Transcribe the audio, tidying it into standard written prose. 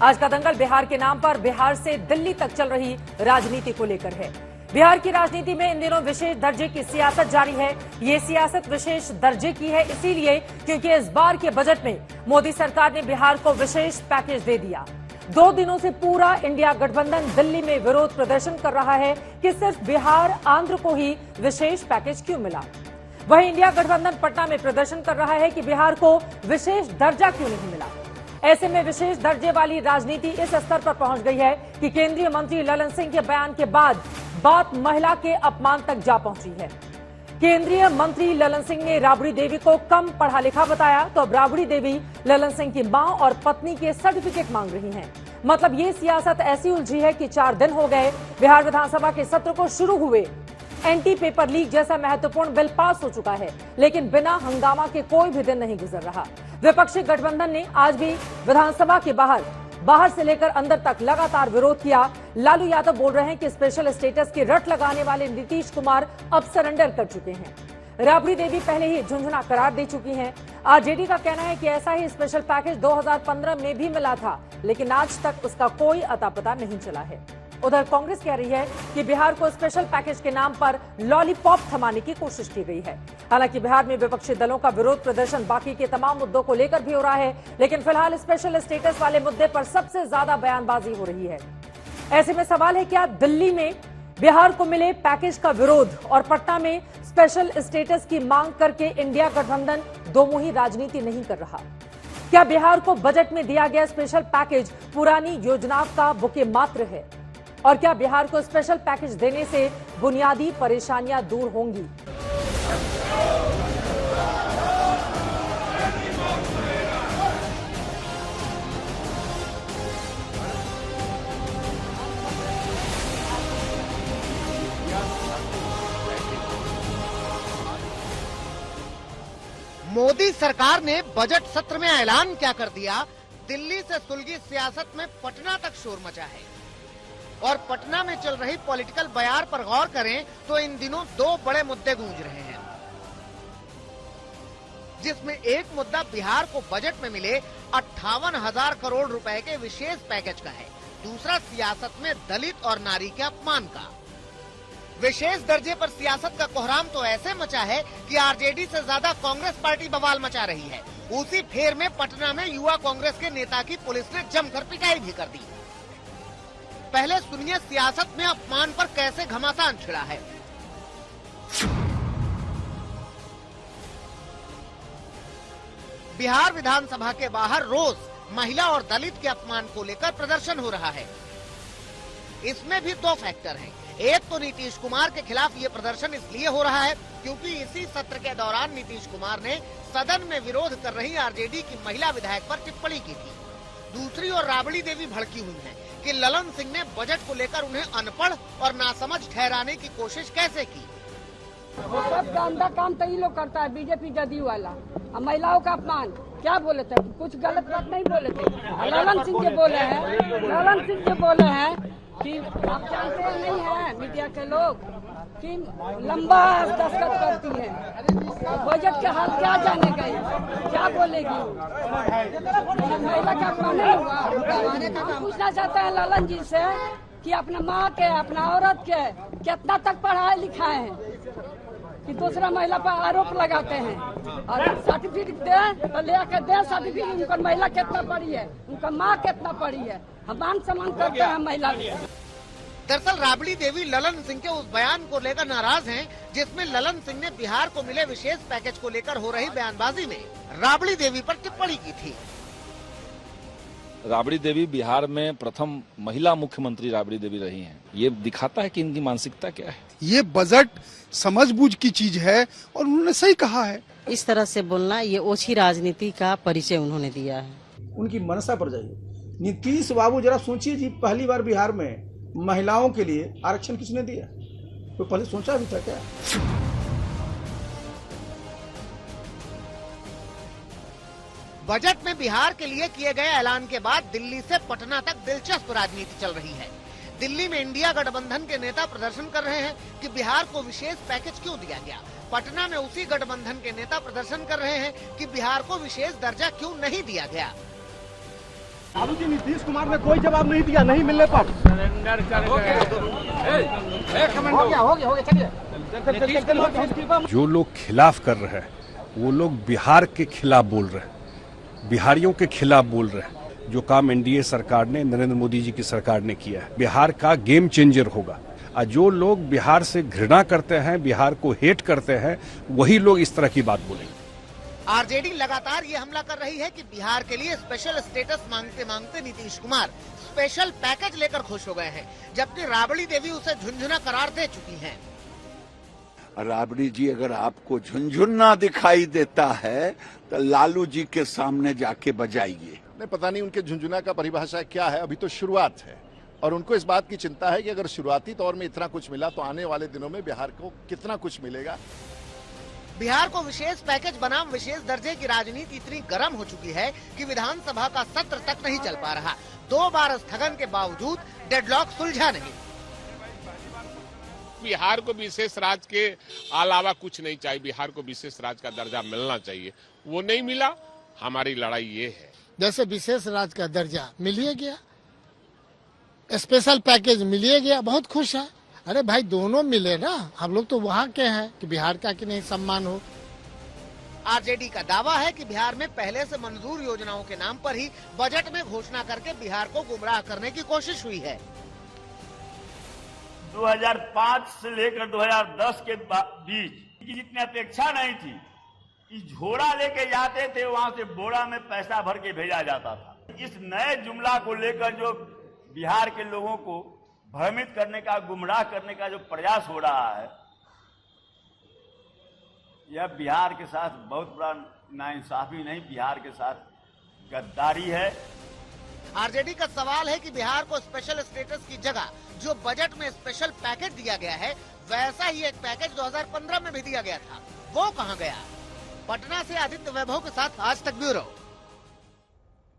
आज का दंगल बिहार के नाम पर बिहार से दिल्ली तक चल रही राजनीति को लेकर है। बिहार की राजनीति में इन दिनों विशेष दर्जे की सियासत जारी है। ये सियासत विशेष दर्जे की है इसलिए क्योंकि इस बार के बजट में मोदी सरकार ने बिहार को विशेष पैकेज दे दिया। 2 दिनों से पूरा इंडिया गठबंधन दिल्ली में विरोध प्रदर्शन कर रहा है कि सिर्फ बिहार आंध्र को ही विशेष पैकेज क्यों मिला। वहीं इंडिया गठबंधन पटना में प्रदर्शन कर रहा है कि बिहार को विशेष दर्जा क्यों नहीं मिला। ऐसे में विशेष दर्जे वाली राजनीति इस स्तर पर पहुंच गई है कि केंद्रीय मंत्री ललन सिंह के बयान के बाद बात महिला के अपमान तक जा पहुंची है। केंद्रीय मंत्री ललन सिंह ने राबड़ी देवी को कम पढ़ा लिखा बताया तो अब राबड़ी देवी ललन सिंह की मां और पत्नी के सर्टिफिकेट मांग रही हैं। मतलब ये सियासत ऐसी उलझी है कि 4 दिन हो गए बिहार विधानसभा के सत्र को शुरू हुए। एंटी पेपर लीक जैसा महत्वपूर्ण बिल पास हो चुका है लेकिन बिना हंगामा के कोई भी दिन नहीं गुजर रहा। विपक्षी गठबंधन ने आज भी विधानसभा के बाहर से लेकर अंदर तक लगातार विरोध किया। लालू यादव बोल रहे हैं कि स्पेशल स्टेटस की रट लगाने वाले नीतीश कुमार अब सरेंडर कर चुके हैं। राबड़ी देवी पहले ही झुंझुना करार दे चुकी हैं। आरजेडी का कहना है कि ऐसा ही स्पेशल पैकेज 2015 में भी मिला था लेकिन आज तक उसका कोई अता पता नहीं चला है। उधर कांग्रेस कह रही है कि बिहार को स्पेशल पैकेज के नाम पर लॉलीपॉप थमाने की कोशिश की गई है। हालांकि बिहार में विपक्षी दलों का विरोध प्रदर्शन बाकी के तमाम मुद्दों को लेकर भी हो रहा है लेकिन फिलहाल स्पेशल स्टेटस वाले मुद्दे पर सबसे ज्यादा बयानबाजी हो रही है। ऐसे में सवाल है क्या दिल्ली में बिहार को मिले पैकेज का विरोध और पटना में स्पेशल स्टेटस की मांग करके इंडिया गठबंधन दोमुही राजनीति नहीं कर रहा। क्या बिहार को बजट में दिया गया स्पेशल पैकेज पुरानी योजनाओं का बुके मात्र है और क्या बिहार को स्पेशल पैकेज देने से बुनियादी परेशानियां दूर होंगी। मोदी सरकार ने बजट सत्र में ऐलान क्या कर दिया। दिल्ली से सुलगी सियासत में पटना तक शोर मचा है और पटना में चल रही पॉलिटिकल बयार पर गौर करें तो इन दिनों 2 बड़े मुद्दे गूंज रहे हैं, जिसमें एक मुद्दा बिहार को बजट में मिले 58,000 करोड़ रुपए के विशेष पैकेज का है। दूसरा सियासत में दलित और नारी के अपमान का। विशेष दर्जे पर सियासत का कोहराम तो ऐसे मचा है कि आरजेडी से ज्यादा कांग्रेस पार्टी बवाल मचा रही है। उसी फेर में पटना में युवा कांग्रेस के नेता की पुलिस ने जमकर पिटाई भी कर दी। पहले सुनिए सियासत में अपमान पर कैसे घमासान छिड़ा है। बिहार विधानसभा के बाहर रोज महिला और दलित के अपमान को लेकर प्रदर्शन हो रहा है। इसमें भी 2 फैक्टर हैं। एक तो नीतीश कुमार के खिलाफ ये प्रदर्शन इसलिए हो रहा है क्योंकि इसी सत्र के दौरान नीतीश कुमार ने सदन में विरोध कर रही आरजेडी की महिला विधायक पर टिप्पणी की थी। दूसरी ओर राबड़ी देवी भड़की हुई है कि ललन सिंह ने बजट को लेकर उन्हें अनपढ़ और नासमझ ठहराने की कोशिश कैसे की। सब गंदा काम तो ये लोग करता है बीजेपी जदयू वाला। महिलाओं का अपमान क्या बोले थे, कुछ गलत बात नहीं बोले थे। ललन सिंह के बोले हैं कि आप जानते हैं नहीं है मीडिया के लोग कि लंबा दस्तखत करती है। बजट का हाल क्या जाने गई, क्या बोलेगी। महिला का अपमान हुआ। पूछना चाहते हैं ललन जी से कि अपने माँ के अपना औरत के कितना तक पढ़ाए लिखाए हैं कि दूसरा महिला पर आरोप लगाते हैं और सर्टिफिकेट दे तो लेकर दे सर्टिफिकेट। उनका महिला कितना पढ़ी है, उनका माँ कितना पढ़ी है। हम मान सम्मान करते हैं महिला। दरअसल राबड़ी देवी ललन सिंह के उस बयान को लेकर नाराज हैं जिसमें ललन सिंह ने बिहार को मिले विशेष पैकेज को लेकर हो रही बयानबाजी में राबड़ी देवी पर टिप्पणी की थी। राबड़ी देवी बिहार में प्रथम महिला मुख्यमंत्री राबड़ी देवी रही हैं। ये दिखाता है कि इनकी मानसिकता क्या है। ये बजट समझबूझ की चीज है और उन्होंने सही कहा है। इस तरह से बोलना ये ओछी राजनीति का परिचय उन्होंने दिया है। उनकी मनसा पर जाइए। नीतीश बाबू जरा सोचिए जी, पहली बार बिहार में महिलाओं के लिए आरक्षण किसने दिया? कोई पहले सोचा भी था क्या? बजट में बिहार के लिए किए गए ऐलान के बाद दिल्ली से पटना तक दिलचस्प राजनीति चल रही है। दिल्ली में इंडिया गठबंधन के नेता प्रदर्शन कर रहे हैं कि बिहार को विशेष पैकेज क्यों दिया गया। पटना में उसी गठबंधन के नेता प्रदर्शन कर रहे हैं कि बिहार को विशेष दर्जा क्यों नहीं दिया गया। लालू जी, नीतीश कुमार ने कोई जवाब नहीं दिया, नहीं मिलने पर जो लोग खिलाफ कर रहे हैं वो लोग बिहार के खिलाफ बोल रहे हैं, बिहारियों के खिलाफ बोल रहे हैं। जो काम एनडीए सरकार ने, नरेंद्र मोदी जी की सरकार ने किया है, बिहार का गेम चेंजर होगा। और जो लोग बिहार से घृणा करते हैं, बिहार को हेट करते हैं, वही लोग इस तरह की बात बोलेंगे। आरजेडी लगातार ये हमला कर रही है कि बिहार के लिए स्पेशल स्टेटस मांगते मांगते नीतीश कुमार स्पेशल पैकेज लेकर खुश हो गए हैं, जबकि राबड़ी देवी उसे झुनझुना करार दे चुकी हैं। राबड़ी जी, अगर आपको झुनझुना दिखाई देता है तो लालू जी के सामने जाके बजाइए। नहीं, पता नहीं उनके झुनझुना का परिभाषा क्या है, अभी तो शुरुआत है और उनको इस बात की चिंता है कि अगर शुरुआती तौर में इतना कुछ मिला तो आने वाले दिनों में बिहार को कितना कुछ मिलेगा। बिहार को विशेष पैकेज बनाम विशेष दर्जे की राजनीति इतनी गर्म हो चुकी है कि विधानसभा का सत्र तक नहीं चल पा रहा। 2 बार स्थगन के बावजूद डेडलॉक सुलझा नहीं। बिहार को विशेष राज्य के अलावा कुछ नहीं चाहिए, बिहार को विशेष राज्य का दर्जा मिलना चाहिए, वो नहीं मिला। हमारी लड़ाई ये है, जैसे विशेष राज्य का दर्जा मिलिए गया, स्पेशल पैकेज मिलिए गया, बहुत खुश है। अरे भाई, दोनों मिले ना, हम लोग तो वहाँ के हैं कि बिहार का कि नहीं सम्मान हो। आरजेडी का दावा है कि बिहार में पहले से मंजूर योजनाओं के नाम पर ही बजट में घोषणा करके बिहार को गुमराह करने की कोशिश हुई है। 2005 से लेकर 2010 के बीच की जितनी अपेक्षा नहीं थी कि झोला लेके जाते थे, वहां से बोरा में पैसा भर के भेजा जाता था। इस नए जुमला को लेकर जो बिहार के लोगों को भ्रमित करने का, गुमराह करने का जो प्रयास हो रहा है, यह बिहार के साथ बहुत बड़ा नाइंसाफी नहीं, बिहार के साथ गद्दारी है। आरजेडी का सवाल है कि बिहार को स्पेशल स्टेटस की जगह जो बजट में स्पेशल पैकेज दिया गया है, वैसा ही एक पैकेज 2015 में भी दिया गया था, वो कहां गया? पटना से आदित्य वैभव के साथ आज तक ब्यूरो।